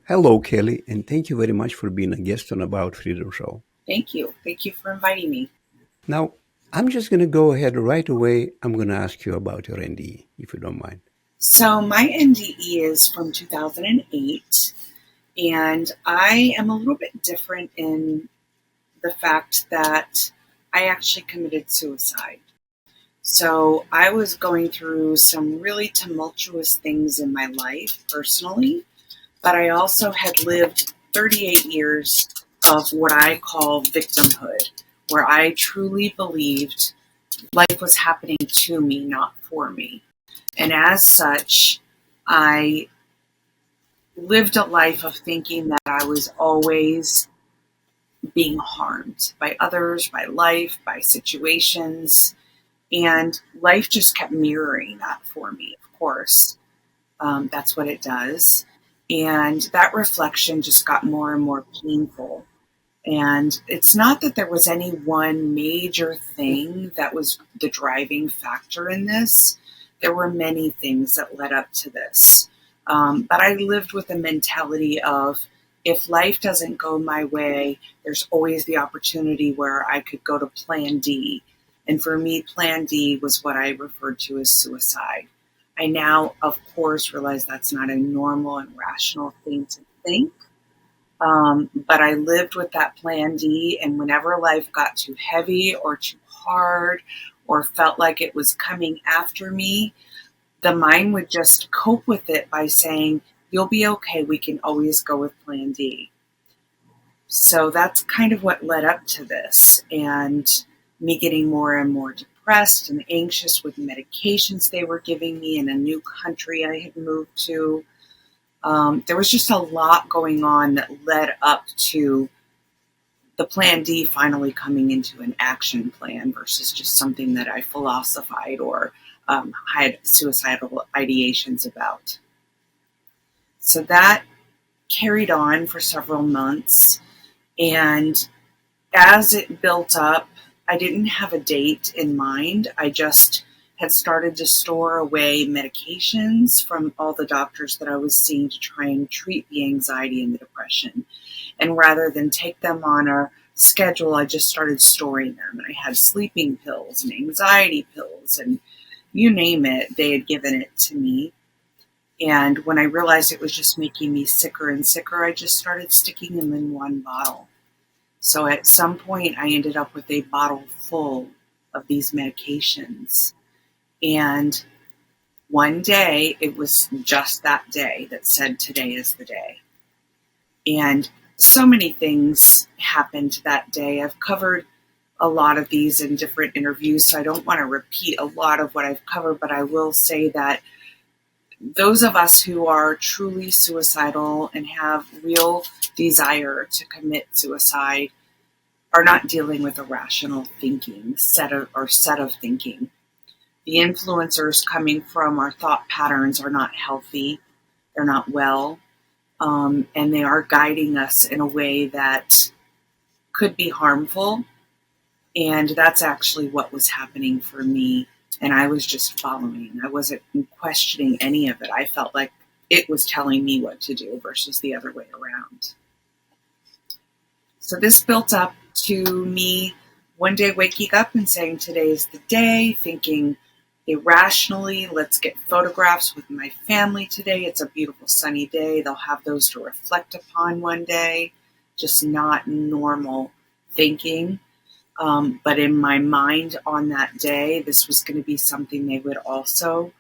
Hello, Kelly, and thank you very much for being a guest on About Freedom Show. Thank you. Thank you for inviting me. Now, I'm just going to go ahead right away. I'm going to ask you about your NDE, if you don't mind. So, my NDE is from 2008, and I am a little bit different in the fact that I actually committed suicide. So, I was going through some really tumultuous things in my life personally, but I also had lived 38 years of what I call victimhood, where I truly believed life was happening to me, not for me. And as such, I lived a life of thinking that I was always being harmed by others, by life, by situations. And life just kept mirroring that for me, of course. That's what it does. And that reflection just got more and more painful. And it's not that there was any one major thing that was the driving factor in this. There were many things that led up to this. But I lived with a mentality of if life doesn't go my way, there's always the opportunity where I could go to plan D. And for me, plan D was what I referred to as suicide. I now, of course, realize that's not a normal and rational thing to think. But I lived with that plan D, and whenever life got too heavy or too hard or felt like it was coming after me, the mind would just cope with it by saying, "You'll be okay. We can always go with plan D." So that's kind of what led up to this, and me getting more and more depressed and anxious with medications they were giving me in a new country I had moved to. There was just a lot going on that led up to the plan D finally coming into an action plan versus just something that I philosophized or had suicidal ideations about. So that carried on for several months. And as it built up, I didn't have a date in mind. I just had started to store away medications from all the doctors that I was seeing to try and treat the anxiety and the depression. And rather than take them on a schedule, I just started storing them. And I had sleeping pills and anxiety pills and you name it, they had given it to me. And when I realized it was just making me sicker and sicker, I just started sticking them in one bottle. So at some point, I ended up with a bottle full of these medications. And one day, it was just that day that said, today is the day. And so many things happened that day. I've covered a lot of these in different interviews, so I don't want to repeat a lot of what I've covered, but I will say that those of us who are truly suicidal and have real desire to commit suicide are not dealing with a rational thinking set of thinking. The influencers coming from our thought patterns are not healthy. They're not well. And they are guiding us in a way that could be harmful. And that's actually what was happening for me. And I was just following. I wasn't questioning any of it. I felt like it was telling me what to do versus the other way around. So this built up to me one day waking up and saying, today's the day, thinking irrationally, let's get photographs with my family today. It's a beautiful sunny day. They'll have those to reflect upon one day. Just not normal thinking. But in my mind on that day, this was going to be something they would also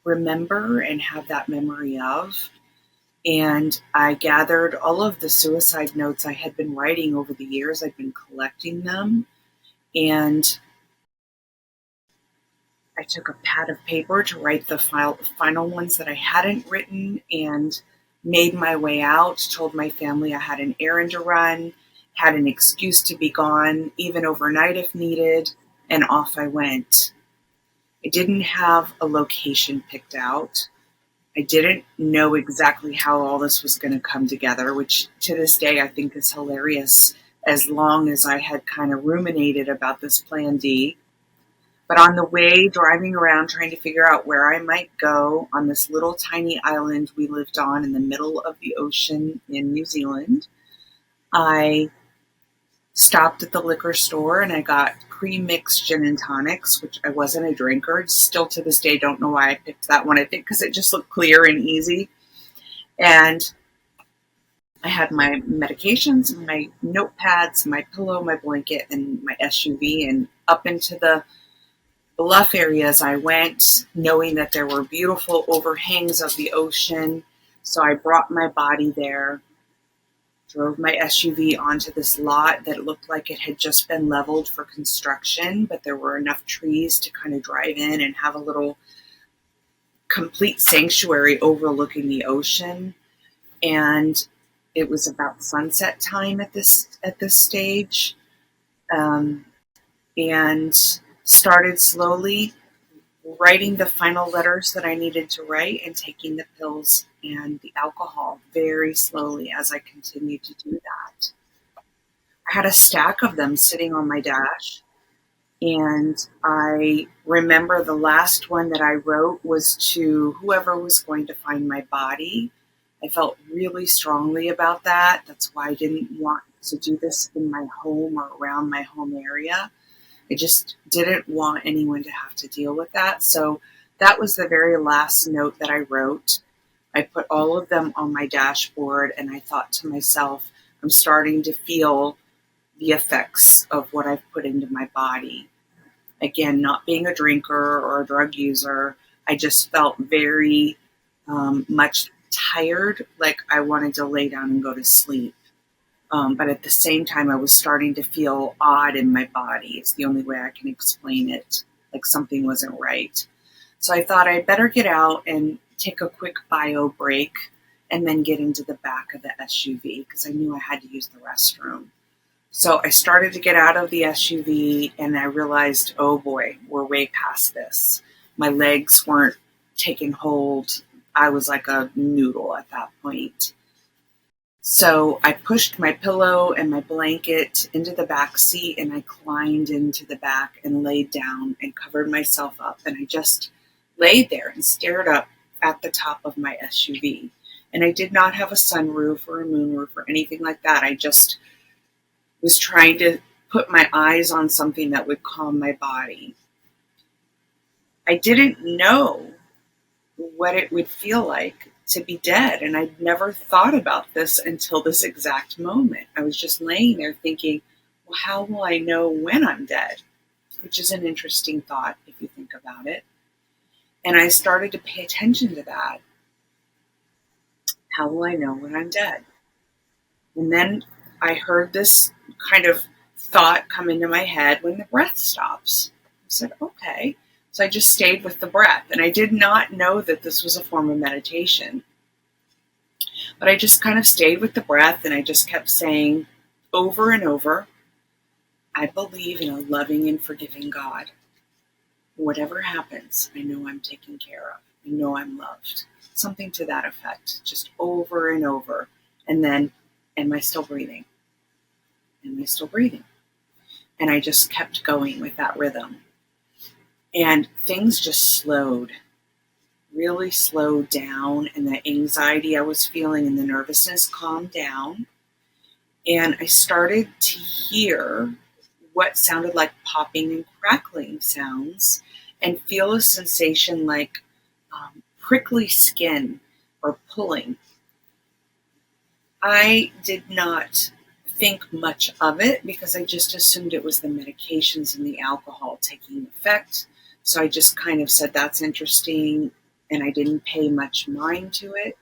remember and have that memory of. And I gathered all of the suicide notes I had been writing over the years. I'd been collecting them. And I took a pad of paper to write the final ones that I hadn't written and made my way out, told my family I had an errand to run, had an excuse to be gone, even overnight if needed, and off I went. I didn't have a location picked out. I didn't know exactly how all this was going to come together, which to this day I think is hilarious, as long as I had kind of ruminated about this plan D. But on the way driving around trying to figure out where I might go on this little tiny island we lived on in the middle of the ocean in New Zealand, I stopped at the liquor store and I got pre-mixed gin and tonics, which I wasn't a drinker. Still to this day, don't know why I picked that one. I think because it just looked clear and easy. And I had my medications, my notepads, my pillow, my blanket, and my SUV. And up into the bluff areas I went, knowing that there were beautiful overhangs of the ocean. So I brought my body there, drove my SUV onto this lot that looked like it had just been leveled for construction, but there were enough trees to kind of drive in and have a little complete sanctuary overlooking the ocean. And it was about sunset time at this stage, and started slowly writing the final letters that I needed to write and taking the pills and the alcohol very slowly as I continued to do that. I had a stack of them sitting on my dash, and I remember the last one that I wrote was to whoever was going to find my body. I felt really strongly about that. That's why I didn't want to do this in my home or around my home area. I just didn't want anyone to have to deal with that. So that was the very last note that I wrote. I put all of them on my dashboard, and I thought to myself, I'm starting to feel the effects of what I've put into my body. Again, not being a drinker or a drug user, I just felt very much tired, like I wanted to lay down and go to sleep. But at the same time, I was starting to feel odd in my body. It's the only way I can explain it, like something wasn't right. So I thought I'd better get out and take a quick bio break and then get into the back of the SUV because I knew I had to use the restroom. So I started to get out of the SUV and I realized, oh boy, we're way past this. My legs weren't taking hold. I was like a noodle at that point. So I pushed my pillow and my blanket into the back seat and I climbed into the back and laid down and covered myself up. And I just laid there and stared up at the top of my SUV. And I did not have a sunroof or a moonroof or anything like that. I just was trying to put my eyes on something that would calm my body. I didn't know what it would feel like to be dead, and I'd never thought about this until this exact moment. I was just laying there thinking, well, how will I know when I'm dead? Which is an interesting thought if you think about it. And I started to pay attention to that. How will I know when I'm dead? And then I heard this kind of thought come into my head when the breath stops. I said, okay. So I just stayed with the breath. And I did not know that this was a form of meditation. But I just kind of stayed with the breath and I just kept saying over and over, I believe in a loving and forgiving God. Whatever happens, I know I'm taken care of. I know I'm loved. Something to that effect, just over and over. And then, am I still breathing? Am I still breathing? And I just kept going with that rhythm. And things just slowed, really slowed down. And the anxiety I was feeling and the nervousness calmed down. And I started to hear what sounded like popping and crackling sounds and feel a sensation like prickly skin or pulling. I did not think much of it because I just assumed it was the medications and the alcohol taking effect. So I just kind of said, that's interesting, and I didn't pay much mind to it.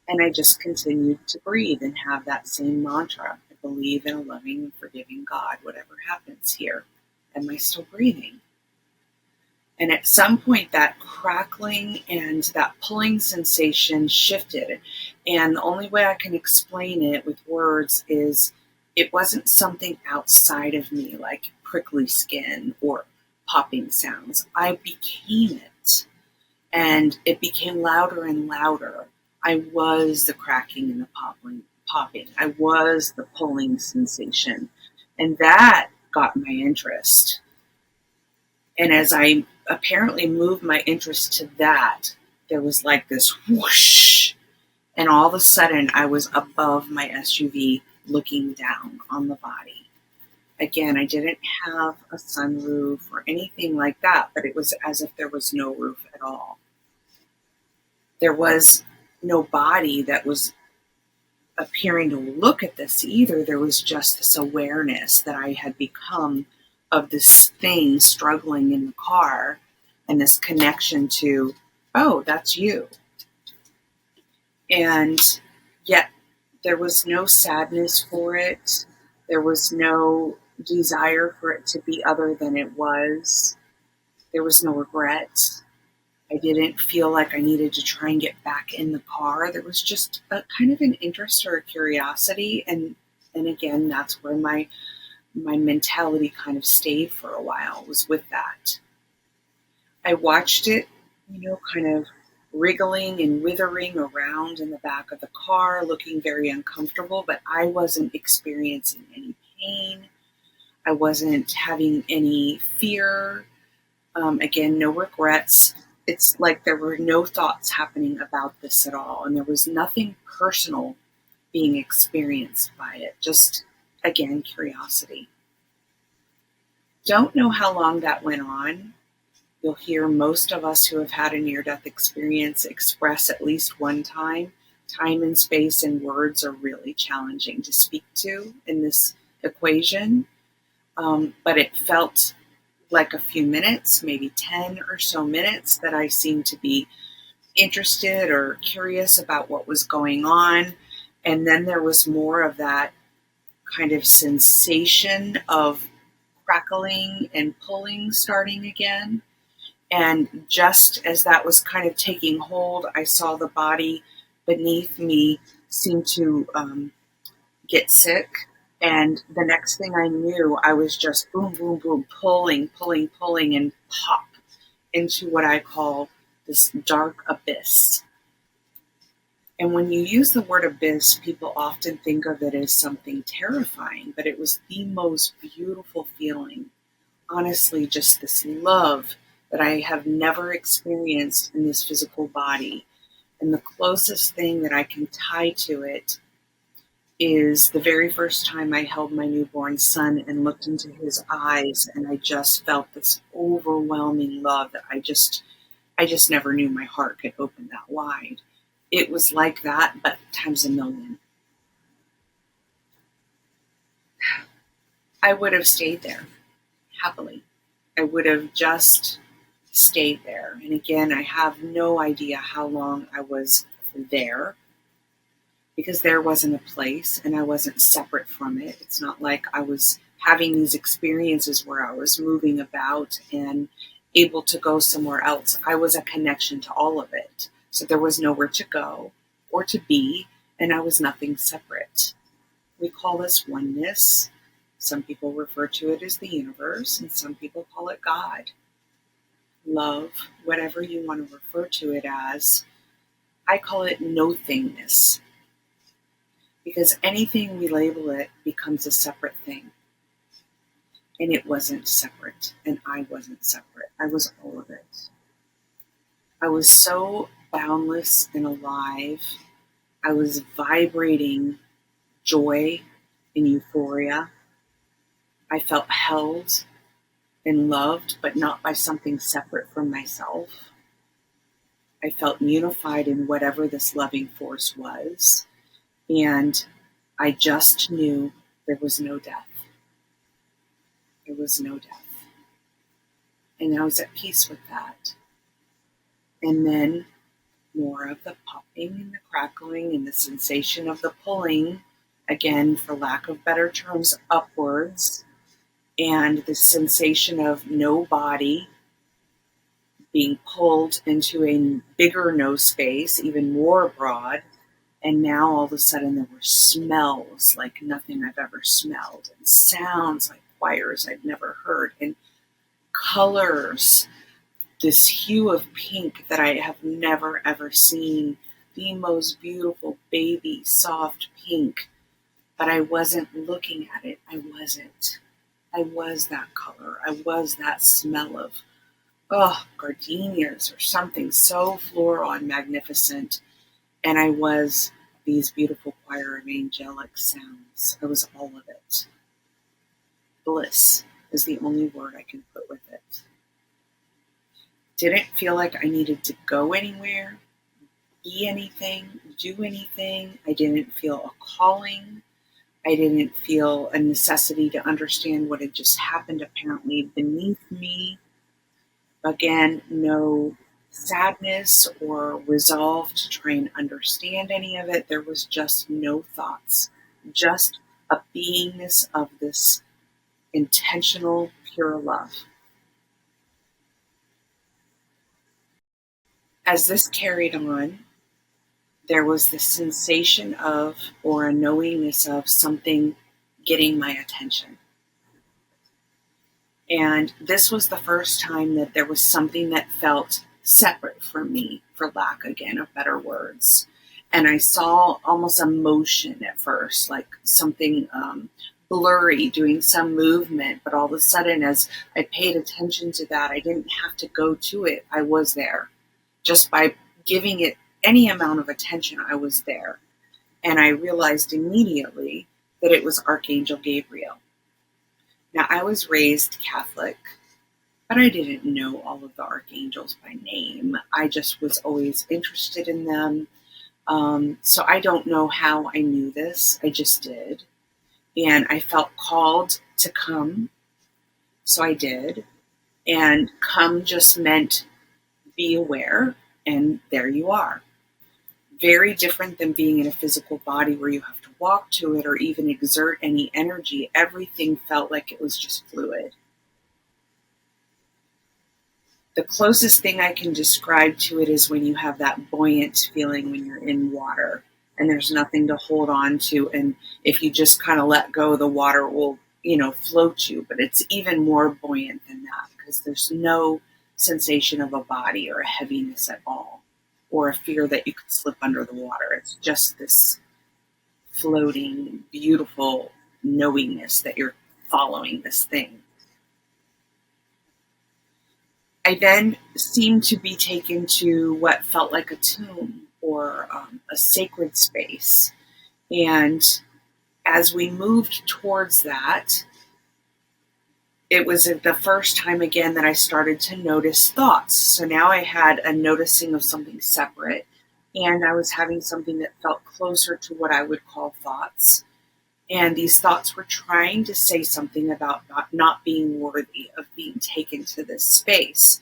And I just continued to breathe and have that same mantra. I believe in a loving and forgiving God, whatever happens here. Am I still breathing? And at some point, that crackling and that pulling sensation shifted. And the only way I can explain it with words is it wasn't something outside of me, like prickly skin or popping sounds. I became it. And it became louder and louder. I was the cracking and the popping. I was the pulling sensation. And that got my interest. And as I apparently moved my interest to that, there was like this whoosh. And all of a sudden, I was above my SUV looking down on the body. Again, I didn't have a sunroof or anything like that, but it was as if there was no roof at all. There was no body that was appearing to look at this either. There was just this awareness that I had become of this thing struggling in the car, and this connection to, oh, that's you. And yet there was no sadness for it. There was no desire for it to be other than it was. There was no regret. I didn't feel like I needed to try and get back in the car. There was just a kind of an interest or a curiosity. And again, that's where my mentality kind of stayed for a while, was with that. I watched it, kind of wriggling and withering around in the back of the car, looking very uncomfortable, but I wasn't experiencing any pain. I wasn't having any fear. Again, no regrets. It's like there were no thoughts happening about this at all, and there was nothing personal being experienced by it. Just, again, curiosity. Don't know how long that went on. You'll hear most of us who have had a near-death experience express at least one time. Time and space and words are really challenging to speak to in this equation, but it felt like a few minutes, maybe 10 or so minutes, that I seemed to be interested or curious about what was going on. And then there was more of that kind of sensation of crackling and pulling starting again. And just as that was kind of taking hold, I saw the body beneath me seem to get sick. And the next thing I knew, I was just boom, boom, boom, pulling, and pop into what I call this dark abyss. And when you use the word abyss, people often think of it as something terrifying, but it was the most beautiful feeling. Honestly, just this love that I have never experienced in this physical body. And the closest thing that I can tie to it is the very first time I held my newborn son and looked into his eyes, and I just felt this overwhelming love that I just never knew my heart could open that wide. It was like that, but times a million. I would have stayed there happily. I would have just stayed there. And again, I have no idea how long I was there, because there wasn't a place and I wasn't separate from it. It's not like I was having these experiences where I was moving about and able to go somewhere else. I was a connection to all of it. So there was nowhere to go or to be, and I was nothing separate. We call this oneness. Some people refer to it as the universe, and some people call it God. Love, whatever you want to refer to it as. I call it no-thingness, because anything we label it becomes a separate thing. And it wasn't separate, and I wasn't separate. I was all of it. I was so boundless and alive. I was vibrating joy and euphoria. I felt held and loved, but not by something separate from myself. I felt unified in whatever this loving force was. And I just knew there was no death. There was no death. And I was at peace with that. And then more of the popping and the crackling and the sensation of the pulling, again, for lack of better terms, upwards, and the sensation of no body being pulled into a bigger no space, even more broad. And now all of a sudden there were smells like nothing I've ever smelled, and sounds like choirs I've never heard, and colors, this hue of pink that I have never ever seen, the most beautiful baby soft pink. But I wasn't looking at it. I wasn't. I was that color. I was that smell of, gardenias or something so floral and magnificent. And I was these beautiful choir of angelic sounds. I was all of it. Bliss is the only word I can put with it. Didn't feel like I needed to go anywhere, be anything, do anything. I didn't feel a calling. I didn't feel a necessity to understand what had just happened apparently beneath me. Again, no sadness or resolve to try and understand any of it. There was just no thoughts, just a beingness of this intentional, pure love. As this carried on, there was the sensation of, or a knowingness of, something getting my attention. And this was the first time that there was something that felt separate from me, for lack again of better words. And I saw almost a motion at first, like something blurry doing some movement. But all of a sudden, as I paid attention to that, I didn't have to go to it. I was there. Just by giving it any amount of attention, I was there. And I realized immediately that it was Archangel Gabriel. Now, I was raised Catholic, but I didn't know all of the archangels by name. I just was always interested in them. So I don't know how I knew this. I just did. And I felt called to come. So I did. And come just meant be aware. And there you are. Very different than being in a physical body where you have to walk to it or even exert any energy. Everything felt like it was just fluid. The closest thing I can describe to it is when you have that buoyant feeling when you're in water and there's nothing to hold on to. And if you just kind of let go, the water will, float you. But it's even more buoyant than that because there's no sensation of a body or a heaviness at all, or a fear that you could slip under the water. It's just this floating, beautiful knowingness that you're following this thing. I then seemed to be taken to what felt like a tomb or a sacred space. And as we moved towards that, it was the first time again that I started to notice thoughts. So now I had a noticing of something separate, and I was having something that felt closer to what I would call thoughts. And these thoughts were trying to say something about not being worthy of being taken to this space.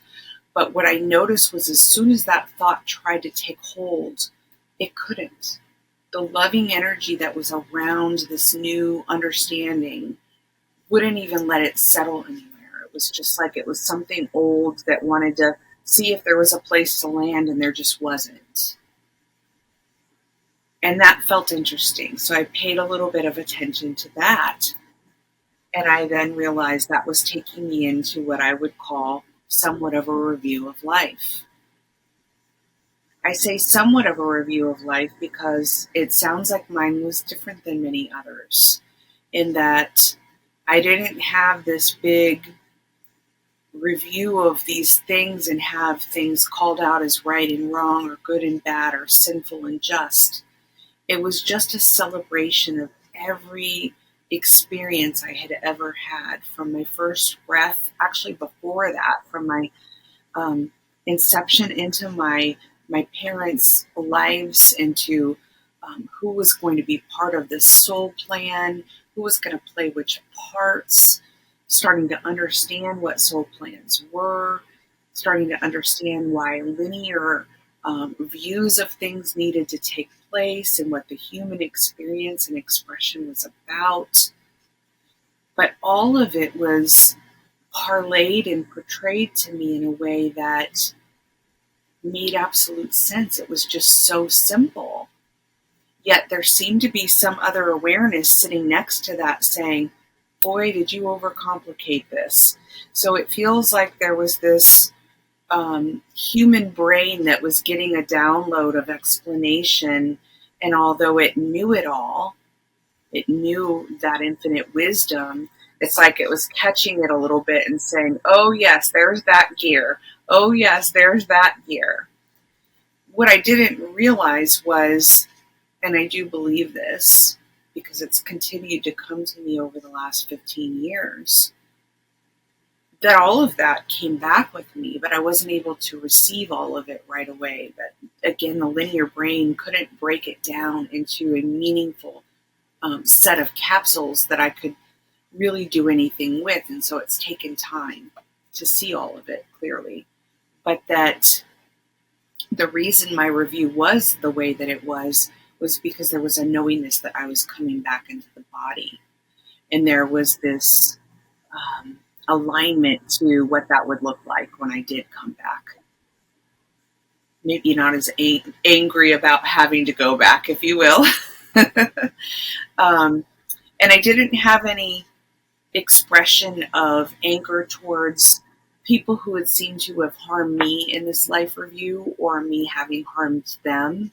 But what I noticed was as soon as that thought tried to take hold, it couldn't. The loving energy that was around this new understanding wouldn't even let it settle anywhere. It was just like it was something old that wanted to see if there was a place to land, and there just wasn't. And that felt interesting. So I paid a little bit of attention to that. And I then realized that was taking me into what I would call somewhat of a review of life. I say somewhat of a review of life because it sounds like mine was different than many others, in that I didn't have this big review of these things and have things called out as right and wrong or good and bad or sinful and just. It was just a celebration of every experience I had ever had, from my first breath, actually before that, from my inception into my parents' lives, into who was going to be part of this soul plan, who was going to play which parts, starting to understand what soul plans were, starting to understand why linear views of things needed to take place and what the human experience and expression was about. But all of it was parlayed and portrayed to me in a way that made absolute sense. It was just so simple. Yet there seemed to be some other awareness sitting next to that saying, boy, did you overcomplicate this. So it feels like there was this human brain that was getting a download of explanation. And although it knew it all, it knew that infinite wisdom, It's like it was catching it a little bit and saying, oh, yes, there's that gear. Oh, yes, there's that gear. What I didn't realize was, and I do believe this because it's continued to come to me over the last 15 years, that all of that came back with me, but I wasn't able to receive all of it right away. But again, the linear brain couldn't break it down into a meaningful set of capsules that I could really do anything with. And so it's taken time to see all of it clearly. But that the reason my review was the way that it was because there was a knowingness that I was coming back into the body. And there was this alignment to what that would look like when I did come back. Maybe not as angry about having to go back, if you will. And I didn't have any expression of anger towards people who had seemed to have harmed me in this life review or me having harmed them.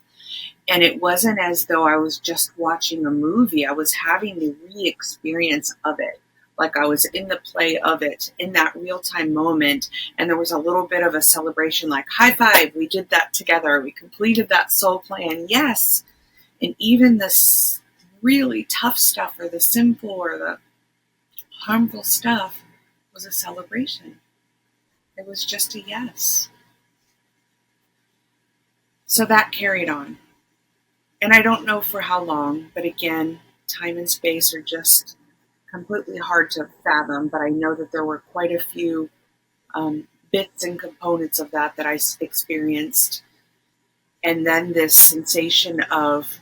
And it wasn't as though I was just watching a movie. I was having the re-experience of it. Like I was in the play of it in that real-time moment. And there was a little bit of a celebration, like high five, we did that together. We completed that soul plan. Yes. And even this really tough stuff or the simple or the harmful stuff was a celebration. It was just a yes. So that carried on. And I don't know for how long, but again, time and space are just completely hard to fathom. But I know that there were quite a few bits and components of that I experienced. And then this sensation of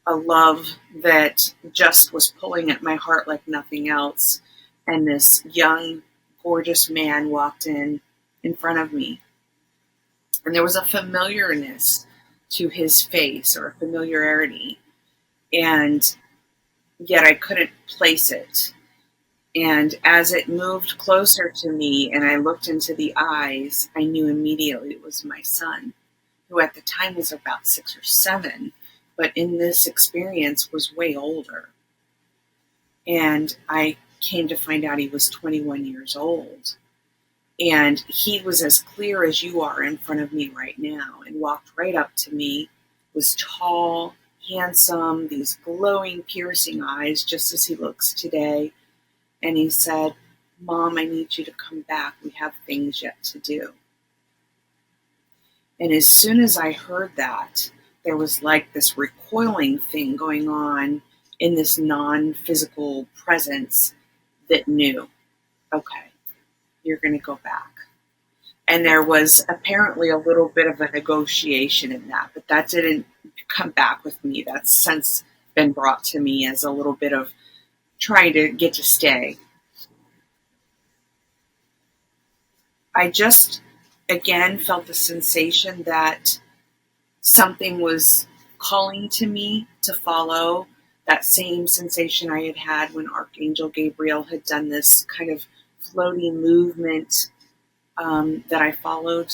a love that just was pulling at my heart like nothing else. And this young, gorgeous man walked in front of me. And there was a familiarness to his face or a familiarity. And yet I couldn't place it. And as it moved closer to me and I looked into the eyes, I knew immediately it was my son, who at the time was about 6 or 7, but in this experience was way older. And I came to find out he was 21 years old. And he was as clear as you are in front of me right now and walked right up to me, was tall, handsome, these glowing, piercing eyes, just as he looks today. And he said, Mom, I need you to come back. We have things yet to do. And as soon as I heard that, there was like this recoiling thing going on in this non-physical presence that knew, okay, you're going to go back. And there was apparently a little bit of a negotiation in that, but that didn't come back with me. That's since been brought to me as a little bit of trying to get to stay. I just, again, felt the sensation that something was calling to me to follow, that same sensation I had had when Archangel Gabriel had done this kind of floating movement that I followed.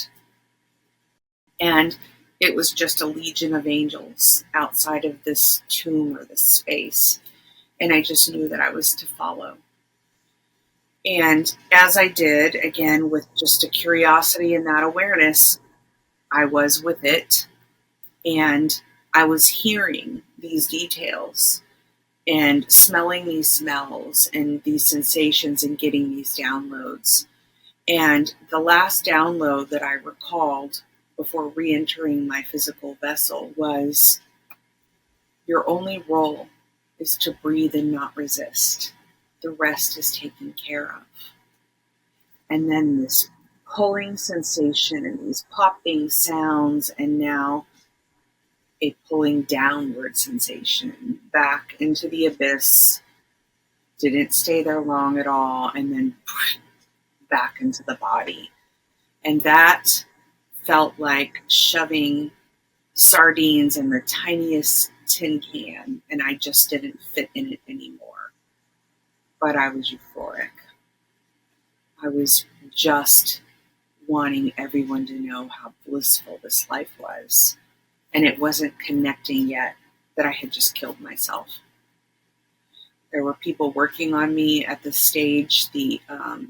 And it was just a legion of angels outside of this tomb or this space. And I just knew that I was to follow. And as I did, again, with just a curiosity and that awareness, I was with it. And I was hearing these details and smelling these smells and these sensations and getting these downloads. And the last download that I recalled before re-entering my physical vessel was, your only role is to breathe and not resist. The rest is taken care of. And then this pulling sensation and these popping sounds, and now a pulling downward sensation back into the abyss. Didn't stay there long at all, and then back into the body. And that felt like shoving sardines in the tiniest tin can, and I just didn't fit in it anymore. But I was euphoric. I was just wanting everyone to know how blissful this life was. And it wasn't connecting yet that I had just killed myself. There were people working on me at this stage. The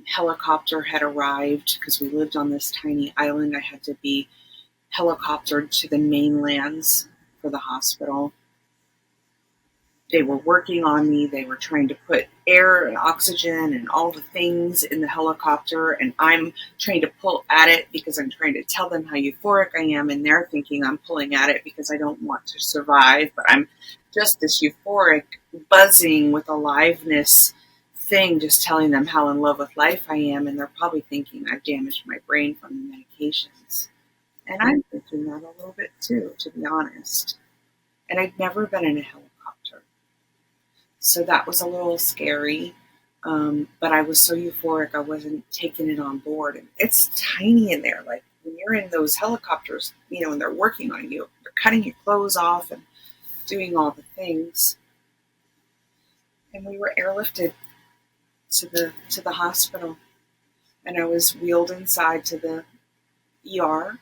helicopter had arrived because we lived on this tiny island. I had to be helicoptered to the mainlands for the hospital. They were working on me. They were trying to put air and oxygen and all the things in the helicopter. And I'm trying to pull at it because I'm trying to tell them how euphoric I am. And they're thinking I'm pulling at it because I don't want to survive. But I'm just this euphoric, buzzing with aliveness thing, just telling them how in love with life I am. And they're probably thinking I've damaged my brain from the medications. And I'm thinking that a little bit too, to be honest. And I'd never been in a helicopter. So that was a little scary. But I was so euphoric, I wasn't taking it on board. And it's tiny in there. Like when you're in those helicopters, and they're working on you, they're cutting your clothes off and doing all the things. And we were airlifted to the hospital. And I was wheeled inside to the ER.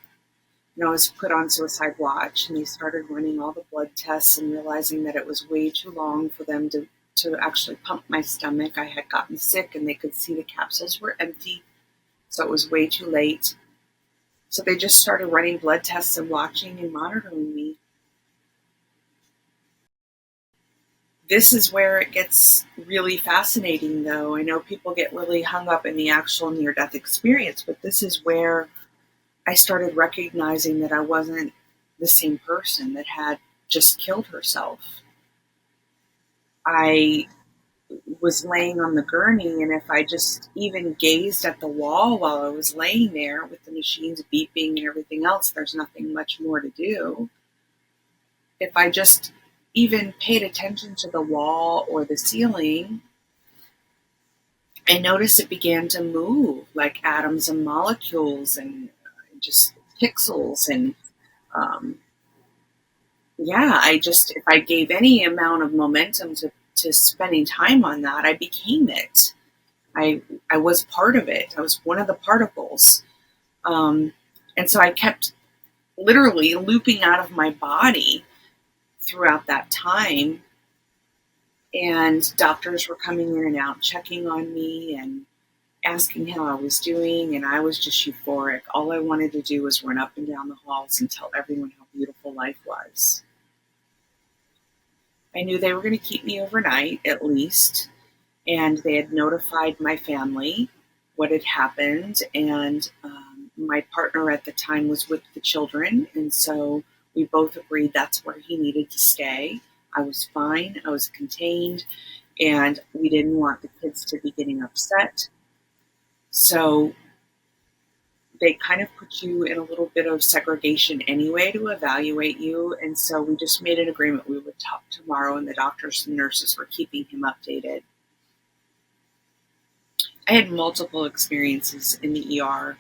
And I was put on suicide watch, and they started running all the blood tests and realizing that it was way too long for them to actually pump my stomach. I had gotten sick, and they could see the capsules were empty, so it was way too late. So they just started running blood tests and watching and monitoring me. This is where it gets really fascinating, though. I know people get really hung up in the actual near-death experience, but this is where I started recognizing that I wasn't the same person that had just killed herself. I was laying on the gurney, and if I just even gazed at the wall while I was laying there with the machines beeping and everything else, there's nothing much more to do. If I just even paid attention to the wall or the ceiling, I noticed it began to move like atoms and molecules and just pixels. And if I gave any amount of momentum to spending time on that, I became it. I was part of it. I was one of the particles. And so I kept literally looping out of my body throughout that time. And doctors were coming in and out, checking on me and asking how I was doing. And I was just euphoric. All I wanted to do was run up and down the halls and tell everyone how beautiful life was. I knew they were going to keep me overnight, at least. And they had notified my family what had happened. And my partner at the time was with the children. And so we both agreed that's where he needed to stay. I was fine. I was contained. And we didn't want the kids to be getting upset. So they kind of put you in a little bit of segregation anyway to evaluate you. And so we just made an agreement we would talk tomorrow, and the doctors and nurses were keeping him updated. I had multiple experiences in the ER,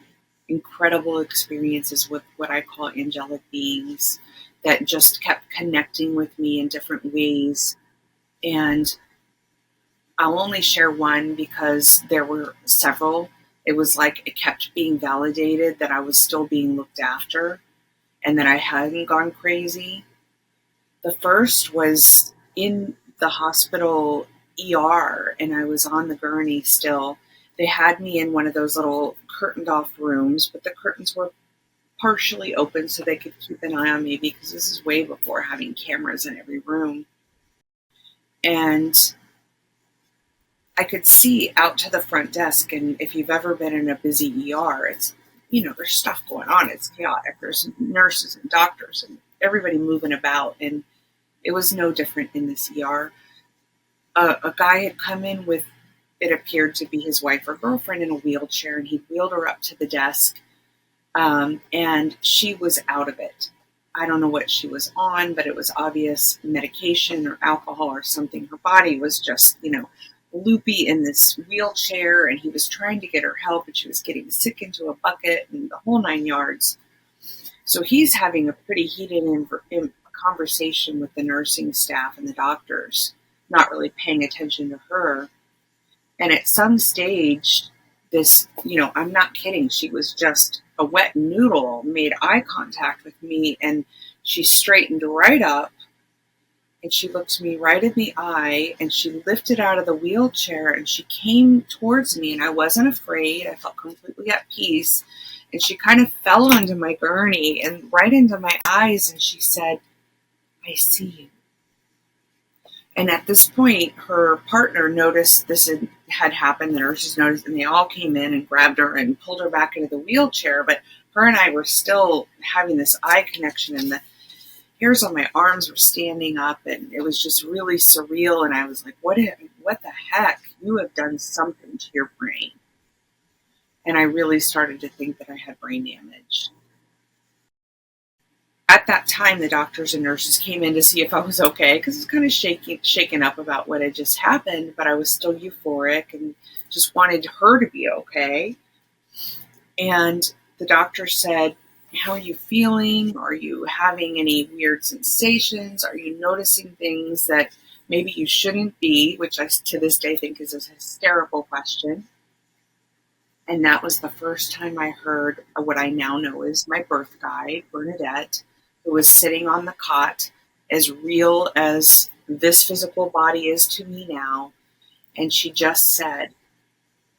incredible experiences with what I call angelic beings that just kept connecting with me in different ways. And I'll only share one because there were several. It was like it kept being validated that I was still being looked after and that I hadn't gone crazy. The first was in the hospital ER, and I was on the gurney still. They had me in one of those little curtained off rooms, but the curtains were partially open so they could keep an eye on me, because this is way before having cameras in every room. And I could see out to the front desk, and if you've ever been in a busy ER, it's, there's stuff going on. It's chaotic. There's nurses and doctors and everybody moving about, and it was no different in this ER. A guy had come in with, it appeared to be his wife or girlfriend, in a wheelchair, and he wheeled her up to the desk, and she was out of it. I don't know what she was on, but it was obvious medication or alcohol or something. Her body was just, loopy in this wheelchair, and he was trying to get her help, and she was getting sick into a bucket and the whole 9 yards. So he's having a pretty heated conversation with the nursing staff and the doctors, not really paying attention to her. And at some stage, this, I'm not kidding, she was just a wet noodle, made eye contact with me, and she straightened right up And she looked me right in the eye, and she lifted out of the wheelchair, and she came towards me, and I wasn't afraid. I felt completely at peace. And she kind of fell onto my gurney and right into my eyes, and she said, "I see you." And at this point, her partner noticed this had happened. The nurses noticed, and they all came in and grabbed her and pulled her back into the wheelchair. But her and I were still having this eye connection, and the hairs on my arms were standing up, and it was just really surreal. And I was like, what the heck? You have done something to your brain. And I really started to think that I had brain damage. At that time, the doctors and nurses came in to see if I was okay, because I was kind of shaken up about what had just happened, but I was still euphoric and just wanted her to be okay. And the doctor said, "How are you feeling? Are you having any weird sensations? Are you noticing things that maybe you shouldn't be?" Which I, to this day, think is a hysterical question. And that was the first time I heard what I now know is my birth guide, Bernadette, who was sitting on the cot, as real as this physical body is to me now. And she just said,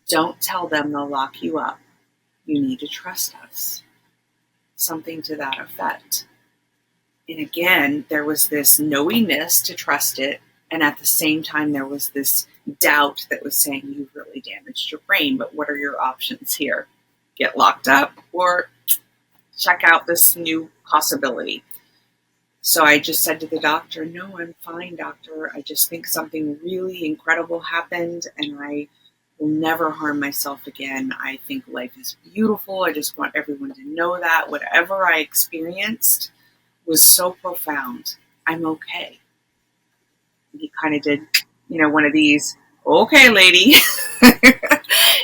"Don't tell them they'll lock you up. You need to trust us." Something to that effect. And again, there was this knowingness to trust it. And at the same time, there was this doubt that was saying, "You've really damaged your brain, but what are your options here? Get locked up or check out this new possibility?" So I just said to the doctor, "No, I'm fine, doctor. I just think something really incredible happened, and I will never harm myself again. I think life is beautiful. I just want everyone to know that whatever I experienced was so profound. I'm okay." And he kind of did, one of these, "Okay, lady,"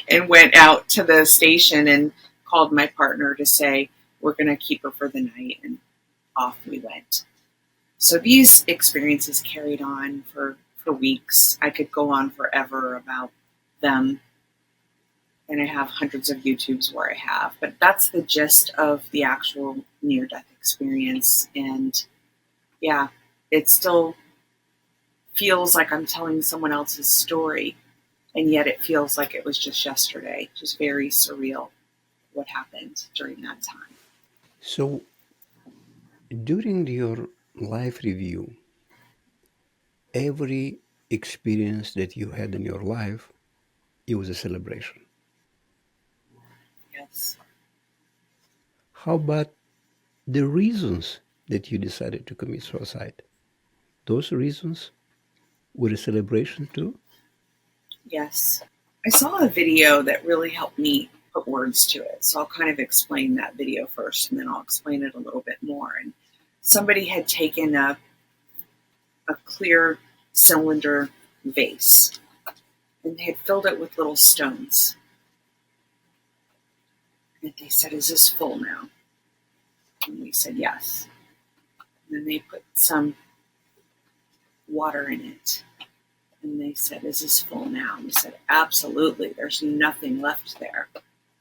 and went out to the station and called my partner to say, "We're going to keep her for the night." And off we went. So these experiences carried on for weeks. I could go on forever about them. And I have hundreds of YouTubes where I have. But that's the gist of the actual near-death experience. And yeah, it still feels like I'm telling someone else's story. And yet it feels like it was just yesterday. Just very surreal what happened during that time. So, during your life review, every experience that you had in your life, it was a celebration. Yes. How about the reasons that you decided to commit suicide? Those reasons were a celebration too? Yes. I saw a video that really helped me put words to it. So I'll kind of explain that video first, and then I'll explain it a little bit more. And somebody had taken a clear cylinder vase, and they had filled it with little stones. And they said, "Is this full now?" And we said, "Yes." And then they put some water in it. And they said, "Is this full now?" And we said, "Absolutely. There's nothing left there."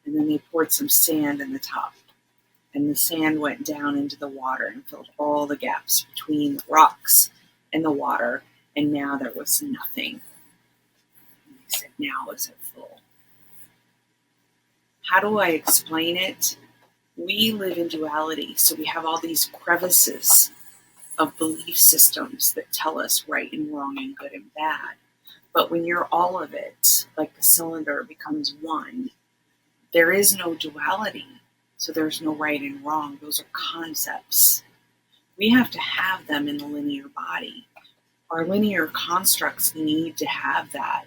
And then they poured some sand in the top. And the sand went down into the water and filled all the gaps between the rocks and the water. And now there was nothing. And they said, "Now is it full?" How do I explain it? We live in duality, so we have all these crevices of belief systems that tell us right and wrong and good and bad. But when you're all of it, like the cylinder becomes one, there is no duality. So there's no right and wrong. Those are concepts. We have to have them in the linear body. Our linear constructs need to have that.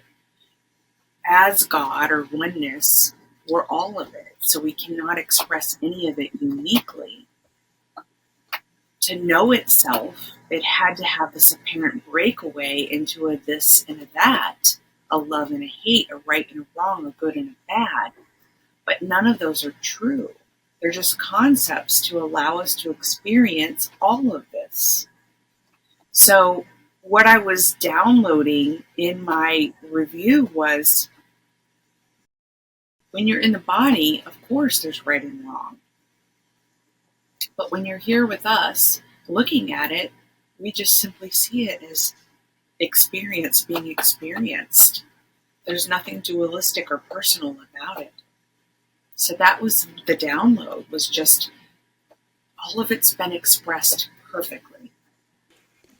As God or oneness, we're all of it. So we cannot express any of it uniquely. To know itself, it had to have this apparent breakaway into a this and a that, a love and a hate, a right and a wrong, a good and a bad. But none of those are true. They're just concepts to allow us to experience all of this. So what I was downloading in my review was, when you're in the body, of course there's right and wrong. But when you're here with us, looking at it, We just simply see it as experience being experienced. There's nothing dualistic or personal about it. So that was the download, was just all of it's been expressed perfectly.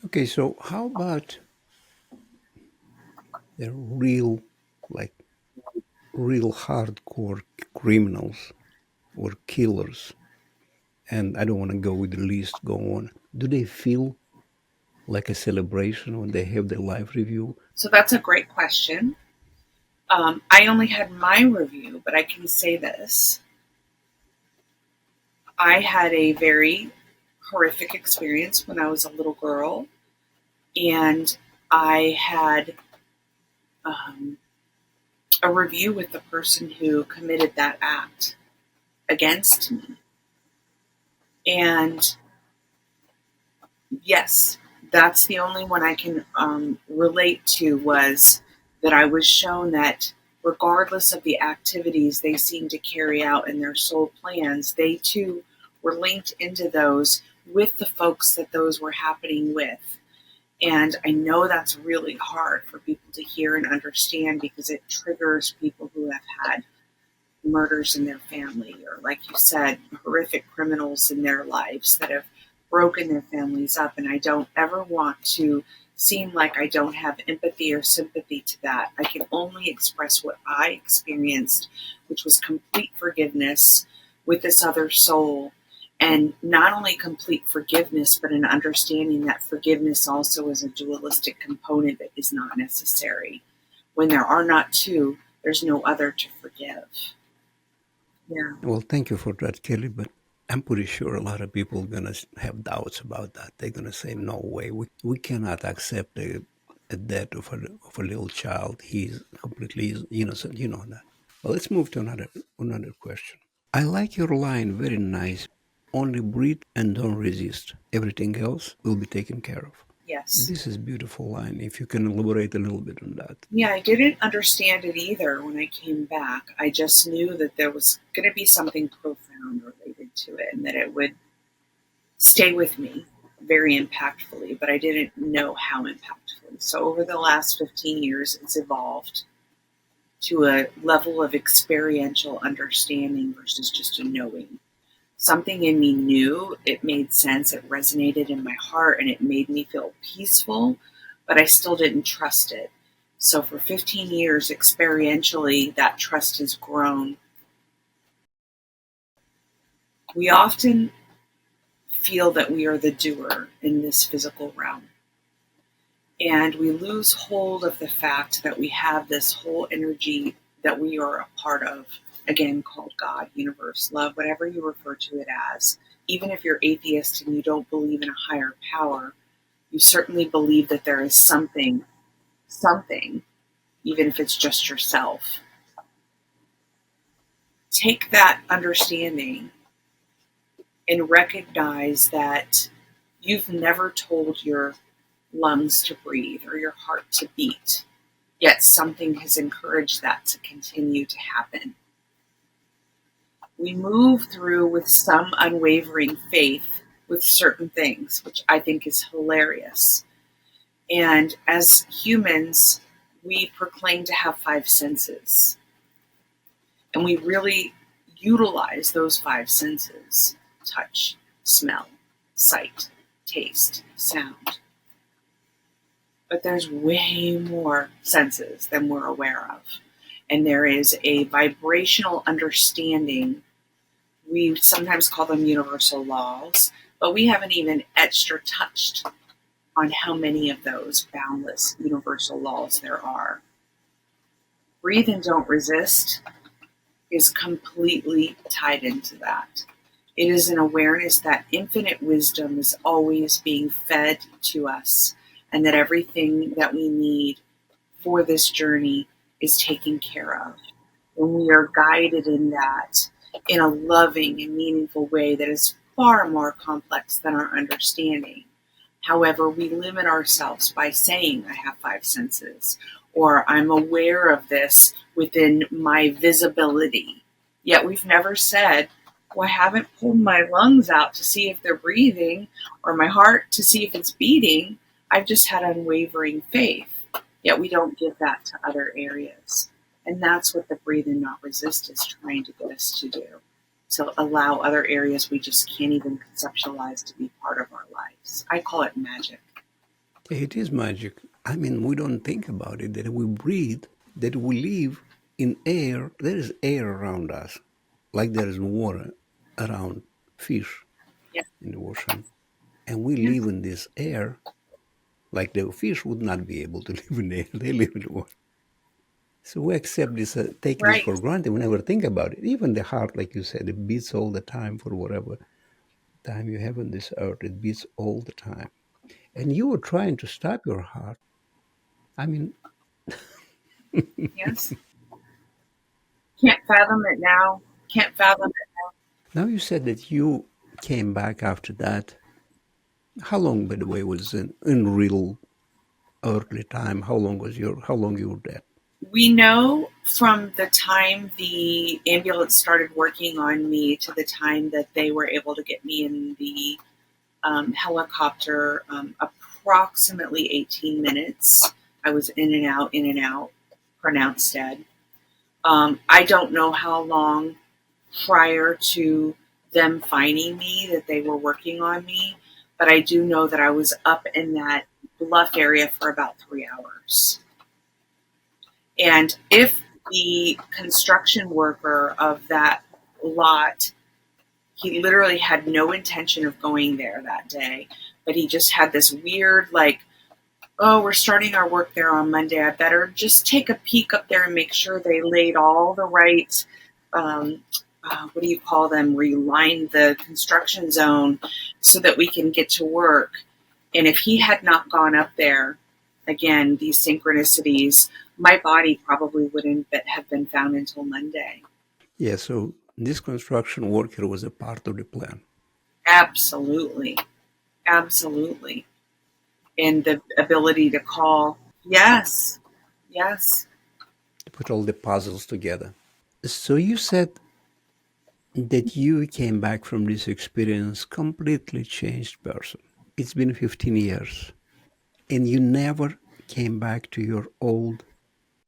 Okay, so how about the real, like, real hardcore criminals or killers? And I don't want to go with the list, go on. Do they feel like a celebration when they have their life review? So that's a great question. I only had my review, but I can say this. I had a very horrific experience when I was a little girl, and I had um, a review with the person who committed that act against me. And yes, that's the only one I can relate to, was that I was shown that regardless of the activities they seem to carry out in their soul plans, they too were linked into those with the folks that those were happening with. And I know that's really hard for people to hear and understand, because it triggers people who have had murders in their family, or, like you said, horrific criminals in their lives that have broken their families up. And I don't ever want to seem like I don't have empathy or sympathy to that. I can only express what I experienced, which was complete forgiveness with this other soul. And not only complete forgiveness, but an understanding that forgiveness also is a dualistic component that is not necessary. When there are not two, there's no other to forgive. Yeah. Well, thank you for that, Kelly, but I'm pretty sure a lot of people are going to have doubts about that. They're going to say, no way, we cannot accept a death of a little child. He's completely innocent, you know that. Well, let's move to another question. I like your line, very nice. Only breathe and don't resist. Everything else will be taken care of. Yes. This is a beautiful line. If you can elaborate a little bit on that. Yeah, I didn't understand it either when I came back. I just knew that there was going to be something profound related to it, and that it would stay with me very impactfully, but I didn't know how impactfully. So over the last 15 years, it's evolved to a level of experiential understanding versus just a knowing. Something in me knew, it made sense, it resonated in my heart, and it made me feel peaceful, but I still didn't trust it. So for 15 years, experientially, that trust has grown. We often feel that we are the doer in this physical realm. And we lose hold of the fact that we have this whole energy that we are a part of, again, called God, universe, love, whatever you refer to it as. Even if you're atheist and you don't believe in a higher power, you certainly believe that there is something, even if it's just yourself. Take that understanding and recognize that you've never told your lungs to breathe or your heart to beat, yet something has encouraged that to continue to happen. We move through with some unwavering faith with certain things, which I think is hilarious. And as humans, we proclaim to have five senses. And we really utilize those five senses: touch, smell, sight, taste, sound. But there's way more senses than we're aware of. And there is a vibrational understanding. We sometimes call them universal laws, but we haven't even etched or touched on how many of those boundless universal laws there are. Breathe and don't resist is completely tied into that. It is an awareness that infinite wisdom is always being fed to us, and that everything that we need for this journey is taken care of. When we are guided in that, in a loving and meaningful way that is far more complex than our understanding. However, we limit ourselves by saying, I have five senses, or I'm aware of this within my visibility. Yet we've never said, Well, I haven't pulled my lungs out to see if they're breathing or my heart to see if it's beating. I've just had unwavering faith. Yet we don't give that to other areas. And that's what the breathe and not resist is trying to get us to do. To allow other areas we just can't even conceptualize to be part of our lives. I call it magic. It is magic. I mean, we don't think about it, that we breathe, that we live in air. There is air around us, like there is water around fish Yeah. in the ocean. And we Yeah. live in this air, like the fish would not be able to live in air. They live in the water. So we accept this, take this Right. for granted. We never think about it. Even the heart, like you said, it beats all the time for whatever time you have on this earth. It beats all the time. And you were trying to stop your heart. I mean, Yes. Can't fathom it now. Can't fathom it. now you said that you came back after that. How long, by the way, was in real earthly time? How long you were dead? We know from the time the ambulance started working on me to the time that they were able to get me in the helicopter, approximately 18 minutes. I was in and out, pronounced dead. I don't know how long prior to them finding me that they were working on me, but I do know that I was up in that bluff area for about 3 hours. And if the construction worker of that lot, he literally had no intention of going there that day, but he just had this weird, like, oh, we're starting our work there on Monday. I better just take a peek up there and make sure they laid all the right, um, what do you call them, relined the construction zone so that we can get to work. And if he had not gone up there, again, these synchronicities, my body probably wouldn't have been found until Monday. Yeah, so this construction worker was a part of the plan Absolutely. Absolutely. And the ability to call, yes, yes. to put all the puzzles together. So you said that you came back from this experience completely changed person. It's been 15 years and you never came back to your old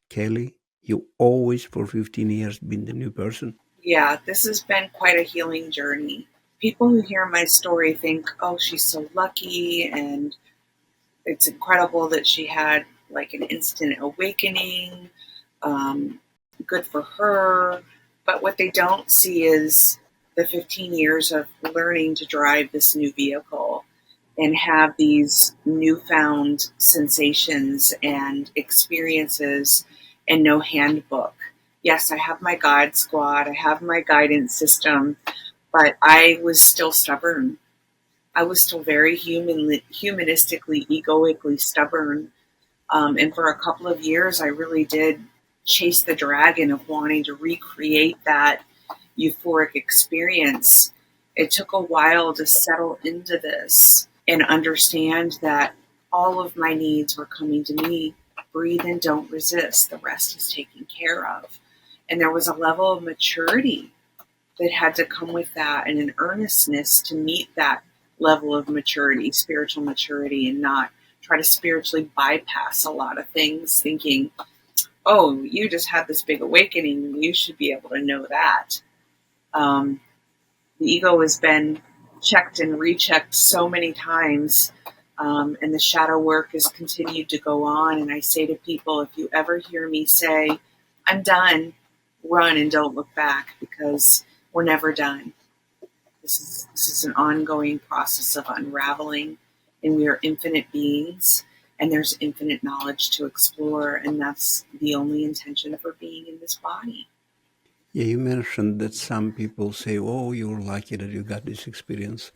Kelly. You always for 15 years been the new person. Yeah, this has been quite a healing journey. People who hear my story think, oh, she's so lucky and it's incredible that she had like an instant awakening. Um, Good for her. But what they don't see is the 15 years of learning to drive this new vehicle and have these newfound sensations and experiences and no handbook. Yes, I have my God squad, I have my guidance system, but I was still stubborn. I was still very humanistically, egoically stubborn. And for a couple of years, I really did chase the dragon of wanting to recreate that euphoric experience. It took a while to settle into this and understand that all of my needs were coming to me. Breathe and don't resist. The rest is taken care of. And there was a level of maturity that had to come with that and an earnestness to meet that level of maturity, spiritual maturity, and not try to spiritually bypass a lot of things, thinking, oh, you just had this big awakening. You should be able to know that. Um, the ego has been checked and rechecked so many times, and the shadow work has continued to go on. And I say to people, if you ever hear me say, I'm done, run and don't look back, because we're never done. This is an ongoing process of unraveling, and we are infinite beings, and there's infinite knowledge to explore, and that's the only intention for being in this body. Yeah, you mentioned that some people say, "Oh, you're lucky that you got this experience."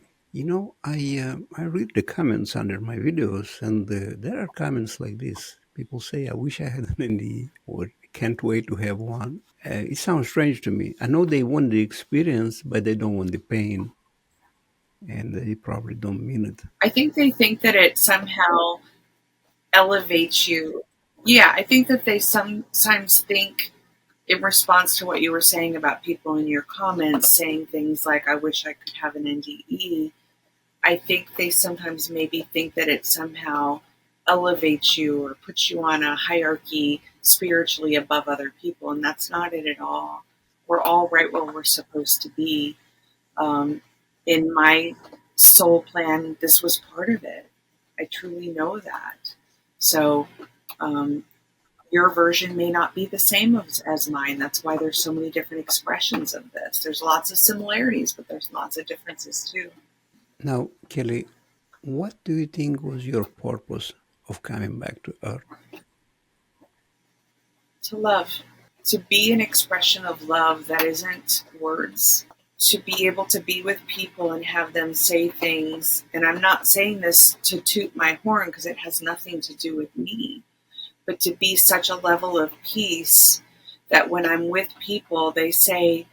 I read the comments under my videos, and there are comments like this. People say, "I wish I had an NDE," or "Can't wait to have one." It sounds strange to me. I know they want the experience, but they don't want the pain, and they probably don't mean it. I think they think that it somehow elevates you. Yeah, I think that they sometimes think in response to what you were saying about people in your comments saying things like, I wish I could have an NDE, I think they sometimes maybe think that it somehow elevates you or puts you on a hierarchy spiritually above other people, and that's not it at all. We're all right where we're supposed to be. Um, in my soul plan, this was part of it. I truly know that. So your version may not be the same as mine. That's why there's so many different expressions of this. There's lots of similarities, but there's lots of differences too. Now, Kelly, what do you think was your purpose of coming back to Earth? To love, to be an expression of love that isn't words, to be able to be with people and have them say things. And I'm not saying this to toot my horn because it has nothing to do with me, but to be such a level of peace that when I'm with people, they say,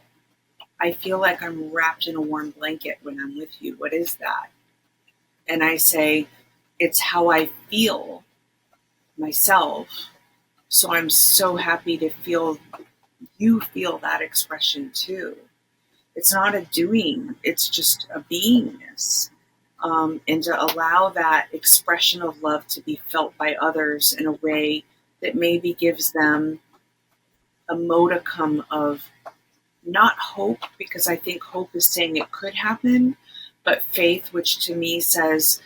I feel like I'm wrapped in a warm blanket when I'm with you. What is that? And I say, it's how I feel myself. So I'm so happy to feel you feel that expression too. It's not a doing, it's just a beingness. And to allow that expression of love to be felt by others in a way that maybe gives them a modicum of not hope, because I think hope is saying it could happen, but faith, which to me says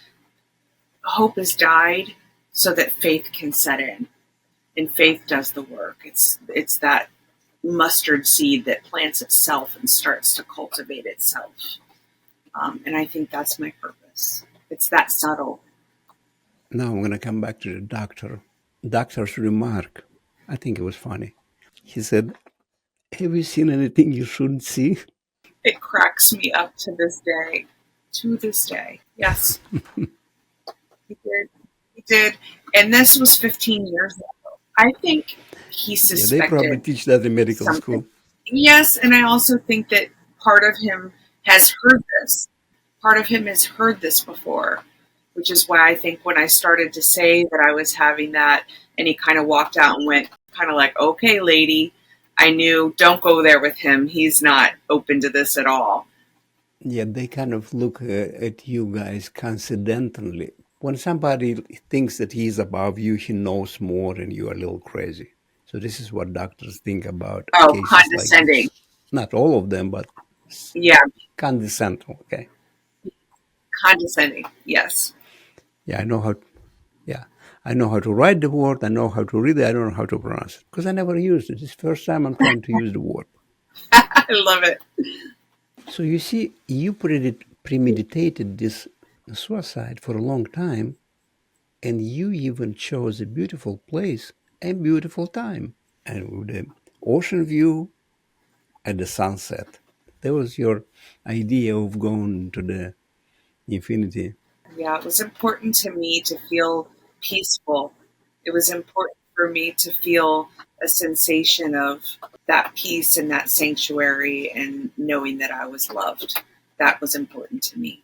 hope has died so that faith can set in. And faith does the work. It's that mustard seed that plants itself and starts to cultivate itself. And I think that's my purpose. It's that subtle. Now I'm going to come back to the doctor's remark. I think it was funny. He said, have you seen anything you shouldn't see? It cracks me up to this day. To this day. Yes, he did. He did. And this was 15 years ago. I think he Yeah, they probably suspected teach that in medical something. school. Yes, and I also think that part of him has heard this. Part of him has heard this before, which is why I think when I started to say that I was having that, and he kind of walked out and went, kind of like, okay, lady, I knew, don't go there with him. He's not open to this at all. Yeah, they kind of look at you guys coincidentally. When somebody thinks that he's above you, he knows more and you're a little crazy. So this is what doctors think about Oh, cases like condescending. this. Not all of them, but Yeah, condescending. Okay. condescending. Yes. Yeah, I know how. Yeah, I know how to write the word. I know how to read it. I don't know how to pronounce it because I never used it. It's the first time I'm trying to use the word. I love it. So you see, you premeditated this suicide for a long time, and you even chose a beautiful place and beautiful time, and with the ocean view at the sunset. That was your idea of going to the infinity. Yeah, it was important to me to feel peaceful. It was important for me to feel a sensation of that peace and that sanctuary and knowing that I was loved. That was important to me.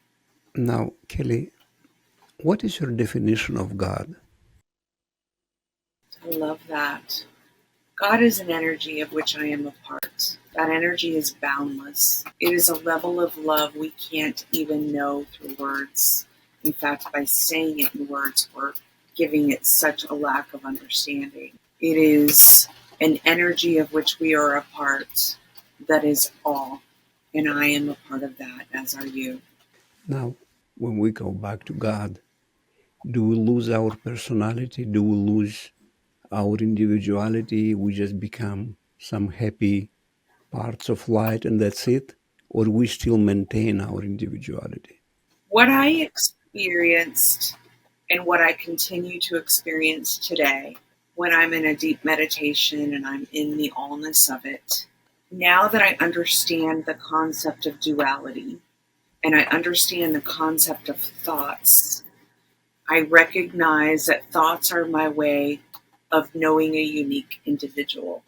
Now, Kelly, what is your definition of God? I love that. God is an energy of which I am a part. That energy is boundless. It is a level of love we can't even know through words. In fact, by saying it in words, we're giving it such a lack of understanding. It is an energy of which we are a part that is all. And I am a part of that, as are you. Now, when we go back to God, do we lose our personality? Do we lose our individuality? We just become some happy parts of light and that's it? Or we still maintain our individuality? What I experienced and what I continue to experience today when I'm in a deep meditation and I'm in the allness of it, now that I understand the concept of duality and I understand the concept of thoughts, I recognize that thoughts are my way of knowing a unique individual,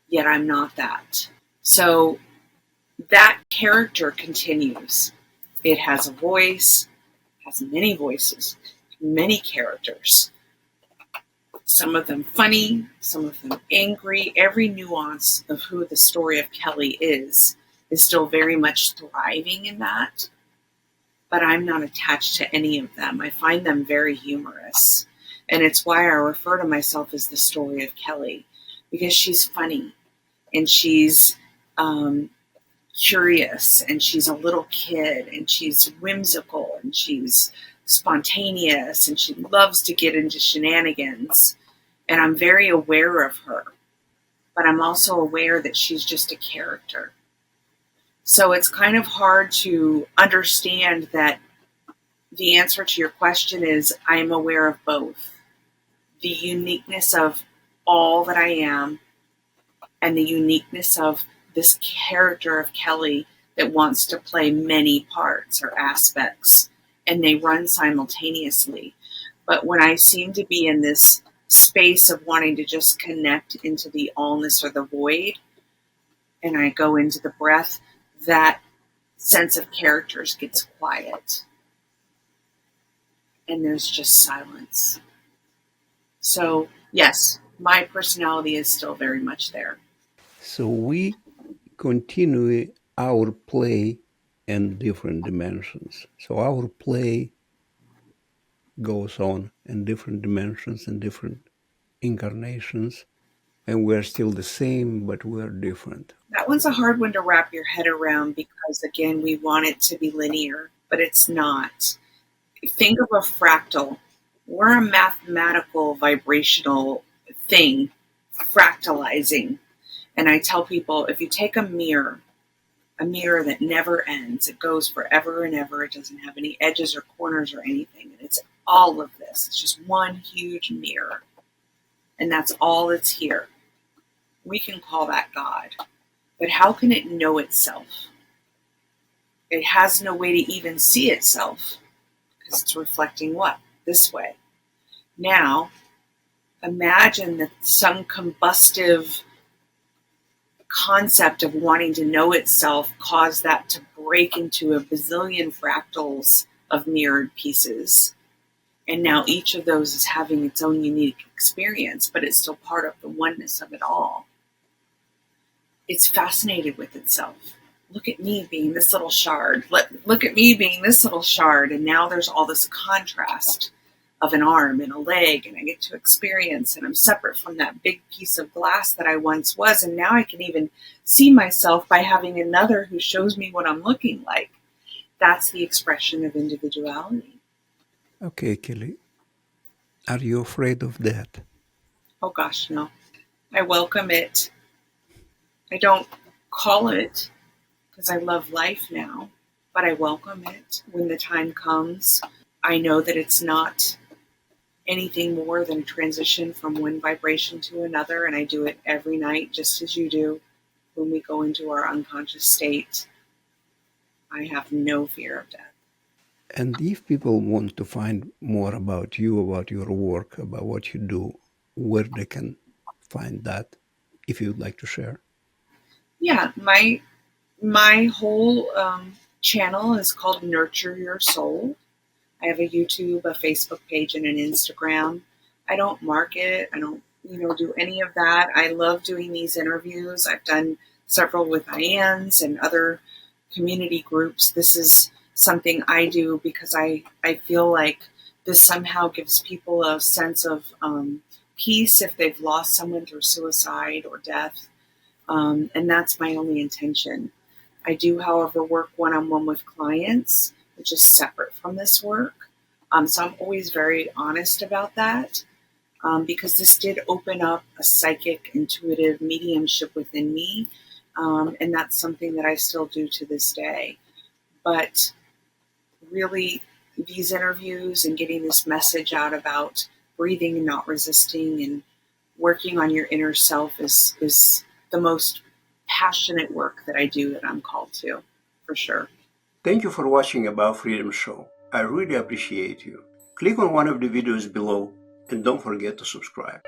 yet I'm not that. So that character continues. It has a voice, has many voices, many characters. Some of them funny, some of them angry. Every nuance of who the story of Kelly is still very much thriving in that. But I'm not attached to any of them. I find them very humorous. And it's why I refer to myself as the story of Kelly, because she's funny and she's curious and she's a little kid and she's whimsical and she's spontaneous and she loves to get into shenanigans. And I'm very aware of her, but I'm also aware that she's just a character. So it's kind of hard to understand that the answer to your question is I am aware of both. The uniqueness of all that I am and the uniqueness of this character of Kelly that wants to play many parts or aspects, and they run simultaneously. But when I seem to be in this space of wanting to just connect into the allness or the void, and I go into the breath, that sense of characters gets quiet. And there's just silence. So, yes, my personality is still very much there. So we continue our play in different dimensions. So our play goes on in different dimensions and different incarnations, and we're still the same, but we're different. That one's a hard one to wrap your head around because, again, we want it to be linear, but it's not. Think of a fractal. We're a mathematical vibrational thing, fractalizing. And I tell people, if you take a mirror that never ends, it goes forever and ever, it doesn't have any edges or corners or anything, and it's all of this. It's just one huge mirror. And that's all that's here. We can call that God. But how can it know itself? It has no way to even see itself because it's reflecting what? This way. Now, imagine that some combustive concept of wanting to know itself caused that to break into a bazillion fractals of mirrored pieces. And now each of those is having its own unique experience, but it's still part of the oneness of it all. It's fascinated with itself. Look at me being this little shard. Look at me being this little shard. And now there's all this contrast of an arm and a leg, and I get to experience, and I'm separate from that big piece of glass that I once was. And now I can even see myself by having another who shows me what I'm looking like. That's the expression of individuality. Okay, Kelly, are you afraid of death? Oh gosh, no. I welcome it. I don't call it because I love life now, but I welcome it when the time comes. I know that it's not anything more than transition from one vibration to another, and I do it every night just as you do when we go into our unconscious state. I have no fear of death. And if people want to find more about you, about your work, about what you do, where they can find that, if you'd like to share? Yeah, my whole channel is called Nurture Your Soul. I have a YouTube, a Facebook page, and an Instagram. I don't market. I don't, do any of that. I love doing these interviews. I've done several with IANs and other community groups. This is something I do because I feel like this somehow gives people a sense of peace if they've lost someone through suicide or death. And that's my only intention. I do, however, work one-on-one with clients, which is separate from this work. So I'm always very honest about that because this did open up a psychic, intuitive mediumship within me. And that's something that I still do to this day. But really, these interviews and getting this message out about breathing and not resisting and working on your inner self is the most passionate work that I do that I'm called to, for sure. Thank you for watching About Freedom Show. I really appreciate you. Click on one of the videos below and don't forget to subscribe.